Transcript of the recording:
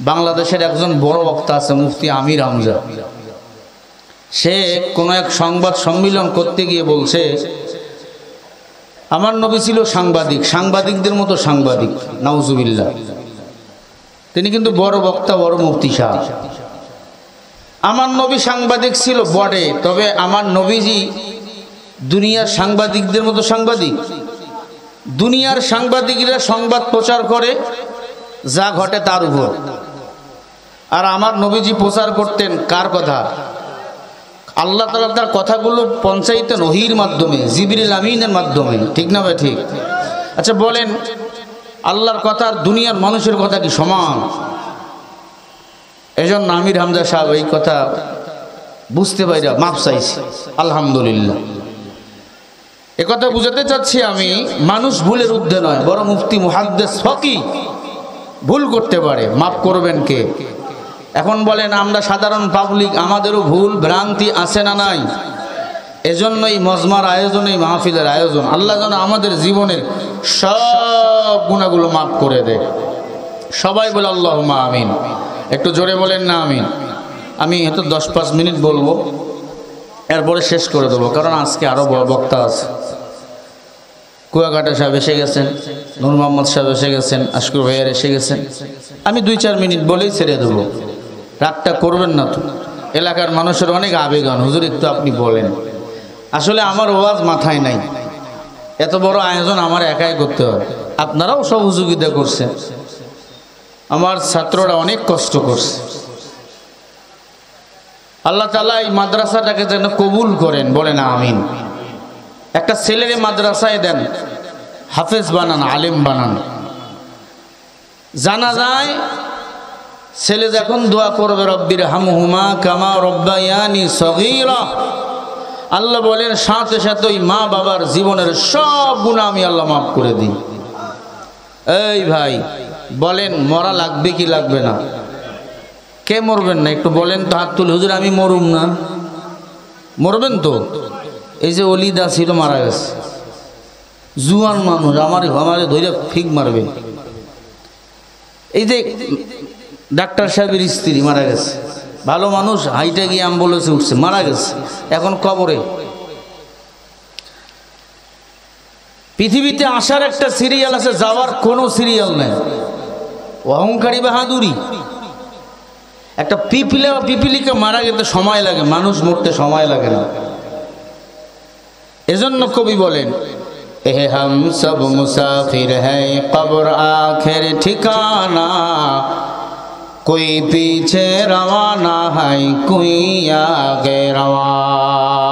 বাংলাদেশের একজন বড় বক্তা আছে মুফতি আমির হামজা। সে কোনো এক সংবাদ সম্মেলন করতে গিয়ে বলছে, আমার নবী ছিল সাংবাদিক, সাংবাদিকদের মতো সাংবাদিক। নাউজুবিল্লাহ। তিনি কিন্তু বড় বক্তা, বড় মুফতি সাহেব। আমার নবী সাংবাদিক ছিল বটে, তবে আমার নবীজি দুনিয়ার সাংবাদিকদের মতো সাংবাদিক। দুনিয়ার সাংবাদিকরা সংবাদ প্রচার করে যা ঘটে তার উপর, আর আমার নবীজি প্রচার করতেন কার কথা? আল্লাহ তাআলা তার কথাগুলো পৌঁছাইতেন ওহীর মাধ্যমে, জিবরিল আমিনের মাধ্যমে। ঠিক না ভাই? ঠিক। আচ্ছা বলেন, আল্লাহর কথা আর দুনিয়ার মানুষের কথা কি সমান? এজন্য আমির হামজা সাহেব এই কথা বুঝতে পাইরা মাপ চাইছি, আলহামদুলিল্লাহ। একথা বুঝাতে চাচ্ছি আমি, মানুষ ভুলের ঊর্ধ্বে নয়, বড় মুফতি মুহাদ্দিস ফকি ভুল করতে পারে, মাফ করবেন কে? এখন বলেন আমরা সাধারণ পাবলিক, আমাদেরও ভুল ভ্রান্তি আছে না নাই? এজন্যই মজমার আয়োজন, এই মাহফিলের আয়োজন। আল্লাহ যেন আমাদের জীবনের সব গুনাহগুলো মাফ করে দেয়। সবাই বলে আল্লাহুম্মা আমিন। একটু জোরে বলেন না আমিন। আমি হয়তো 10-5 মিনিট বলবো, এরপরে শেষ করে দেবো, কারণ আজকে আরও বড় বক্তা আছে। কুয়াকাটা সাহেব এসে গেছেন, নূর মোহাম্মদ সাহেব এসে গেছেন, আশকুর ভাইয়ার এসে গেছেন। আমি 2-4 মিনিট বলেই ছেড়ে দেবো, রাগটা করবেন না তো। এলাকার মানুষের অনেক আবেগন, হুজুর একটু আপনি বলেন। আসলে আমার ওয়াজ মাথায় নাই, এত বড় আয়োজন আমার একাই করতে হয়। আপনারাও সহযোগিতা করছেন, আমার ছাত্ররা অনেক কষ্ট করছে। আল্লাহ তাআলা এই মাদ্রাসাটাকে যেন কবুল করেন, বলেন আমিন। একটা ছেলেরে মাদ্রাসায় দেন, হাফেজ বানান, আলেম বানান। জানা যায় ছেলে যখন দোয়া করবে রব্বির হামহুমা কামা রব্বায়ানি সগীরা, আল্লাহ বলেন সাথে সাথে ওই মা বাবার জীবনের সব গুনাহ আমি আল্লাহ মাফ করে দিই। এই ভাই বলেন, মরা লাগবে কি লাগবে না? কে মরবেন না? একটু বলেন তো, হাত তুলে। হুজুর আমি মরুম না। মরবেন তো? এই যে অলিদা ছিল, মারা গেছে, জুয়ান মানুষ, আমারে ধরে ফিক মারবে। এই যে ডাক্তার সাহেবের স্ত্রী মারা গেছে, ভালো মানুষ, হাইটে গিয়ে অ্যাম্বুলেন্সে উঠছে, মারা গেছে, এখন কবরে। পৃথিবীতে আসার একটা সিরিয়াল আছে, যাওয়ার কোনো সিরিয়াল নাই। অহংকারী বাহাদুরি। একটা পিপিলিকে মারা যেতে সময় লাগে, মানুষ মরতে সময় লাগে না। এজন্য কবি বলেন, এ হাম সব মুসাফির হ্যায় কবর আখের ঠিকানা, कोई पीछे रवाना है कोई आगे रवाना।